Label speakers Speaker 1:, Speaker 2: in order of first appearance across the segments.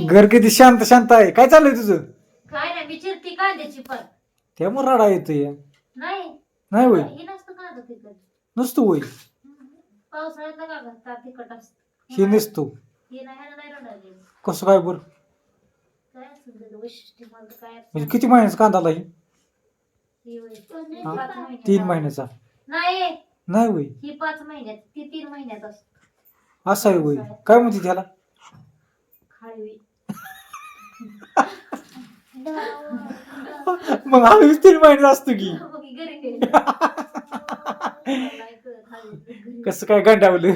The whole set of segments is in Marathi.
Speaker 1: घर किती शांत शांत आहे. काय चाललंय तुझं?
Speaker 2: काय नाही, मी चिरती कांद्याची पण
Speaker 1: त्यामुळे राडा येतोय.
Speaker 2: नाही
Speaker 1: नाही होय,
Speaker 2: ही नसतं कांदा तिखट.
Speaker 1: नसतो होय.
Speaker 2: पावसाळ्यात का घालतात तिखट असतं.
Speaker 1: हे नसतो.
Speaker 2: हे नाही, ह्याला नाही रडायला.
Speaker 1: कसं काय बरं?
Speaker 2: काय असेल त्याचं वैशिष्ट्य मला तर काय
Speaker 1: म्हणजे किती महिन्याचा कांदा आला ही?
Speaker 2: ही होय.
Speaker 1: हा?
Speaker 2: 5 महिन्यात.
Speaker 1: 3 महिन्याचा
Speaker 2: नाही,
Speaker 1: नाही होय.
Speaker 2: ही 5 महिन्यात, ती 3 महिन्यात असते.
Speaker 1: असं आहे होय. काय म्हणते त्याला?
Speaker 2: खाळवी.
Speaker 1: मग आम्ही 3 महिन्याचा असतो की.
Speaker 2: मग ही घरी गेली. नाही कळत, खाळवी.
Speaker 1: कसं काय गंडावलं?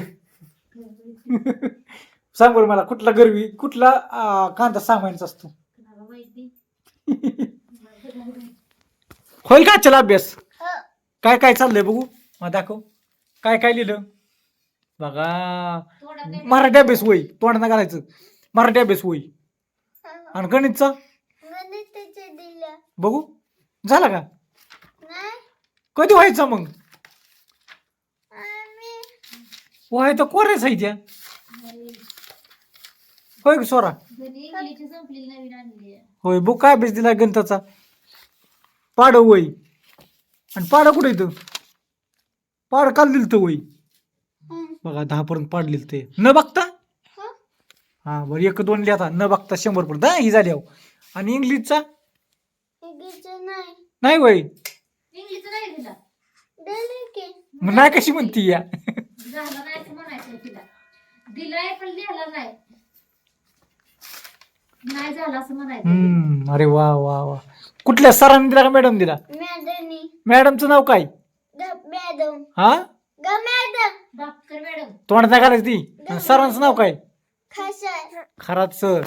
Speaker 1: सांग बरं मला, कुठला गरवी कुठला कांदा 6 महिन्याचा असतो?
Speaker 2: कुणाला माहिती?
Speaker 1: होईल का चला अभ्यास? काय काय चाललंय बघू, मग दाखव. काय काय लिहिलं बघा. मराठी अभ्यास होई, तोंडात घालायचं. मराठी अभ्यास होई. आणि गणितचा बघू झाला का? कधी व्हायचा मग? व्हायचं कोरेच आहे त्या. होय सोरा?
Speaker 2: इंग्लिशची संपलेली नवीन आणली आहे.
Speaker 1: होय बघ, काय अभ्यास दिला गणिताचा? पाड होय. आणि पाड कुठे येतं? पाड काल दिलं तर होय. बघा 10 पर्यंत पाड लिहिलं ते न बघता. हा बरं, 1 2 लिहा न बघता 100 पर्यंत ही झाली. आणि इंग्लिशचा नाही होय.
Speaker 2: इंग्लिशचं नाही दिला.
Speaker 1: मग नाही कशी म्हणती या?
Speaker 2: झालं नाही असं म्हणायचं तिला. दिलाय पण लिहिला नाही. नाही झालं असं म्हणायचं.
Speaker 1: अरे वा वा वा. कुठल्या सरांनी दिला का मॅडम दिला? मॅडमचं नाव काय? हा,
Speaker 2: डॉक्टर मॅडम.
Speaker 1: तोंडात घालायची ती. सरांचं नाव काय? खरात सर.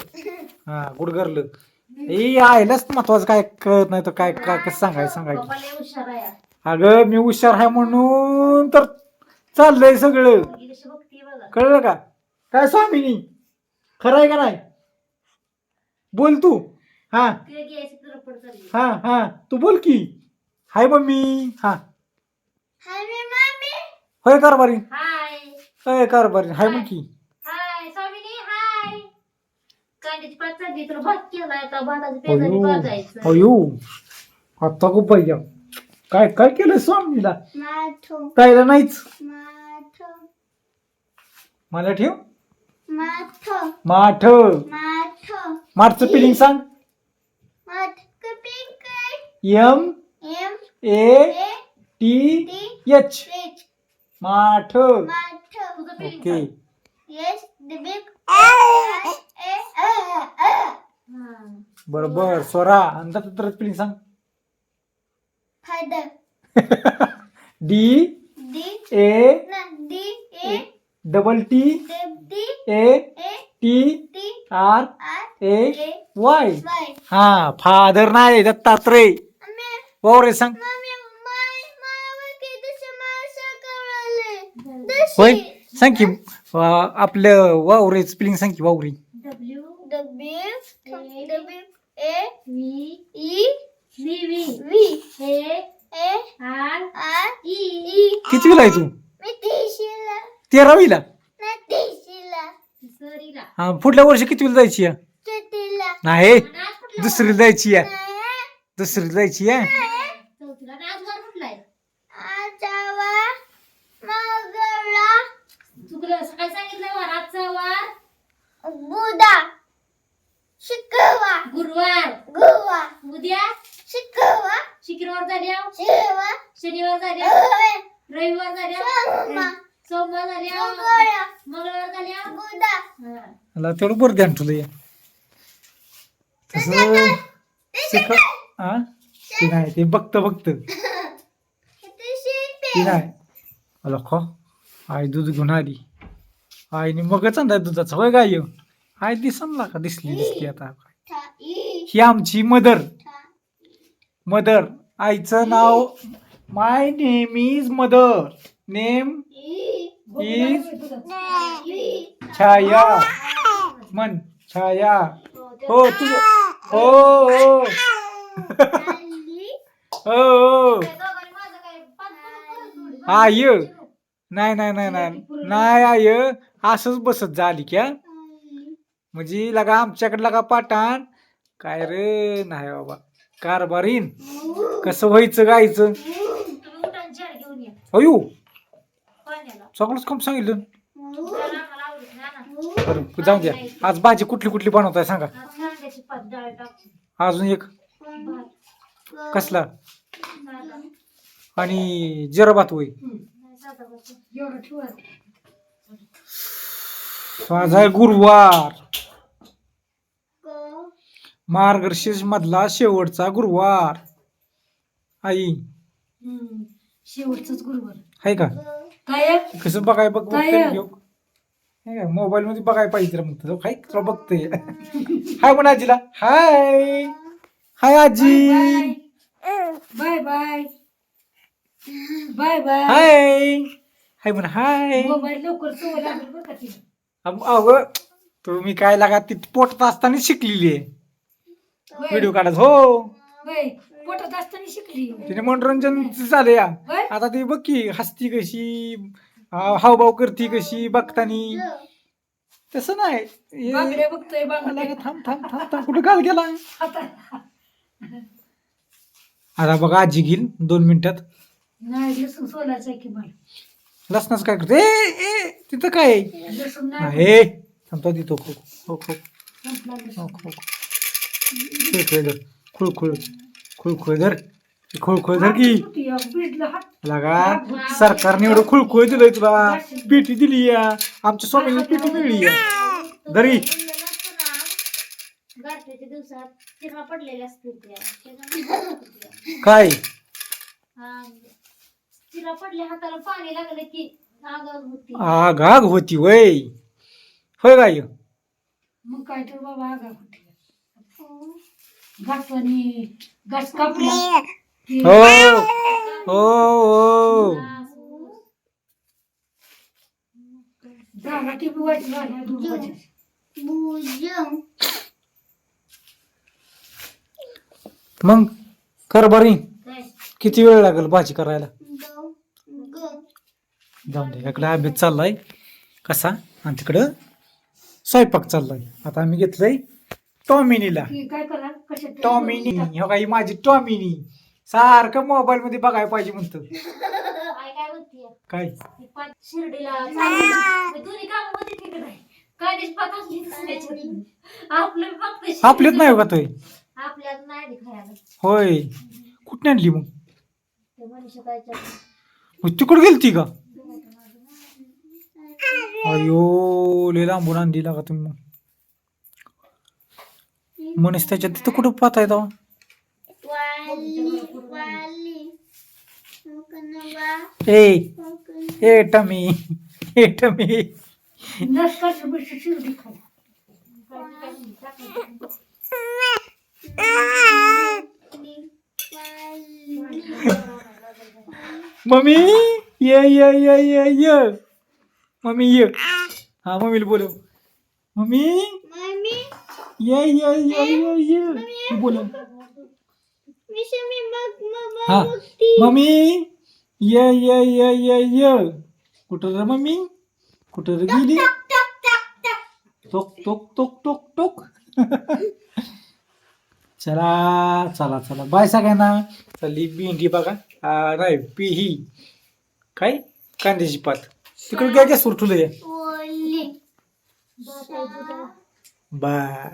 Speaker 1: हा गुड गर्ल. हे आयलाच महत्वाचं काय कळत नाही तर काय काय कसं सांगायचं.
Speaker 2: बाबा लय हुशार आहे.
Speaker 1: अगं मी हुशार आहे म्हणून तर चाललंय सगळं.
Speaker 2: मुलगी कशी बघतीये बघा.
Speaker 1: कळलं का? काय स्वामिनी, खरं आहे का नाही? बोल तू. हा
Speaker 2: तिला घ्यायची तरफड चालली.
Speaker 1: हा हा तू बोल की. हाय मम्मी. हा होय कारभारी.
Speaker 2: हाय
Speaker 1: होय कारभारी हाय मग की.
Speaker 2: हाय स्वामिनी हाय. कांद्याची पात चालली, तुला भात केलाय आता. भाताची पेजारी भाजायचं.
Speaker 1: अयो आता खूप पाहिजे. काय काय केलं स्वामीला? ताईला नाहीच. मला ठेव. माठ. माठचं स्पेलिंग सांग. MATH. माठ.
Speaker 2: तुझं feeling
Speaker 1: ओके.
Speaker 2: सांग.
Speaker 1: बरोबर स्वरा. आणि तर स्पेलिंग सांग. DATTATRAY. हा फादर नाही, दत्तात्रय. वावरे सांग. होय सांग की. आपलं वावरे स्पेलिंग सांग की. वावरी. कितवीला आहे तू? 13वीला. हा पुढल्या वर्षी कितवीला जायची आहे? नाही, दुसरीला जायची आहे. दुसरीला जायची आहे.
Speaker 2: काय सांगितलं वाराचा वार? गुरुवार. उद्या शुक्रवार झाल्या, शनिवार झाल्या, रविवार झाल्या, सोमवार झाल्या, मंगळवार झाल्या.
Speaker 1: मला तेवढं बरं ध्यान ठेवलं. तसं शिक. हा ते नाही, ते बघत ते नाही. अला खो आई दूध घेऊन आली. आईने मगच आणलाय दुधाचा. होय गाय आई दिसला का? दिसली आता. ही आमची मदर. आईचं नाव. My name is mother. Name is Chhaya. मन छाया. हो तुझं. हो हो हो. आय नाही नाही नाही नाही नाही आय असंच बसत झाली क्या. म्हणजे लगा आमच्याकडे लगा पाटाण काय रे नाही बाबा कारभारीन कसं व्हायचं गायचं
Speaker 2: तुम्ही उठा जार घेऊन या
Speaker 1: अयो
Speaker 2: पाण्याला
Speaker 1: चांगलंच काम सांगितलं
Speaker 2: जरा आम्हाला आवडत नाही ना
Speaker 1: बरं जाऊ द्या आज भाजी कुठली कुठली बनवताय सांगा
Speaker 2: आज कांद्याची पात डाळ टाकून
Speaker 1: अजून एक
Speaker 2: भात
Speaker 1: कसला
Speaker 2: साधा
Speaker 1: आणि जिरा भात होई
Speaker 2: नाही साधा भात एवढं ठेवा
Speaker 1: आज आहे गुरुवार मार्गशीर्ष मधला शेवटचा गुरुवार आई
Speaker 2: शेवटचाच गुरुवार
Speaker 1: आहे का
Speaker 2: काय
Speaker 1: कसं बघाय बघ
Speaker 2: काय?
Speaker 1: मोबाईल मध्ये बघाय पाहिजे तर मग हाय तुला बघतोय हाय म्हणा आजीला हाय हाय आजी
Speaker 2: bye bye bye bye
Speaker 1: hi hi म्हणा हाय
Speaker 2: मोबाईल लवकर सवय लागेल बरं का तिला
Speaker 1: अव तुम्ही काय लागा ती पोटात असताना शिकलेली आहे
Speaker 2: होय.
Speaker 1: व्हिडिओ काढत हो
Speaker 2: होय पोटात असताना शिकली
Speaker 1: तिने मनोरंजन झाले या
Speaker 2: होय.
Speaker 1: आता ती बघ की हसती कशी हावभाव करती कशी बघतानी तसं नाही हे-
Speaker 2: बांगड्या बघतोय बांगड्या
Speaker 1: लागा, थांब थांब थांब थांब कुठं काल गेला
Speaker 2: आता
Speaker 1: आता बघा आजी घेईल 2 मिनिटात
Speaker 2: नाही लसूण सोलायचं आहे की मला
Speaker 1: लसणाच काय करतो ए तिथं काय
Speaker 2: लसूण नाही
Speaker 1: हे थांबतो तिथं खो खो खो
Speaker 2: संपला लसूण.
Speaker 1: खो खो खुळखुळ धर खुळखुळ खुळखुळ धर खुळखुळ धर की
Speaker 2: सुट्टी आहे, बीडला हात
Speaker 1: लागा सरकारने एवढं खुळखुळ दिलंय तुला पेटी दिली या आमच्या स्वामीला पेटी मिळली या दरी
Speaker 2: गारठ्याच्या दिवसात चिरा पडलेल्या असतील त्या त्याच्यामुळे
Speaker 1: काय
Speaker 2: हा, चिरा पडल्या हाताला पाणी लागलं की आगाग होती
Speaker 1: आग आग होती वय होय गाय
Speaker 2: मग काय तर बाबा आगाग होती घासानी घास कापला की
Speaker 1: हो हो
Speaker 2: झाला की बुवायची झाल्या दूध वाटायची.
Speaker 1: मग कर बरी
Speaker 2: काय
Speaker 1: किती वेळ लागेल भाजी करायला जाऊन दे इकडे अभ्यास चाललाय कसा आणि तिकडं स्वयंपाक चाललाय आता आम्ही घेतलंय टॉमिनीला
Speaker 2: की काय करा कशात
Speaker 1: टॉमिनी हो काही माझी टॉमिनी सारखं मोबाईल मध्ये बघायला पाहिजे म्हणतो
Speaker 2: काय काय म्हणते
Speaker 1: काय
Speaker 2: शिर्डीला चालली. दोन्ही काम होते की नाही काहीच पात असली दुसऱ्याच्यात. आपलं फक्त शिर्डीला-
Speaker 1: आपल्यात नाही का तोय
Speaker 2: आपल्यात नाही आली खायला
Speaker 1: होय कुठं आणली मग
Speaker 2: ते मनीषा ताईच्या
Speaker 1: मग तिकडं गेलती का अयो लय लांबून आणली का तुम्ही मग मनीष त्याच्यात तिथं कुठं पाहताय तेव्हा ए ए टमी ए टमी
Speaker 2: नसकाच बिशी शिर्डी खाय
Speaker 1: मम्मी ये मम्मी ये हा मम्मीला बोलव मम्मी ये बोलव हा मम्मी ये कुठं रे मम्मी कुठं रे गेली टोक टोक टोक टोक टोक चला चला चला बाय सगळ्यांना चली भेंडी बघा नाही ही काय कांद्याची पात तिकडे काय गॅसवर ठुलं बाय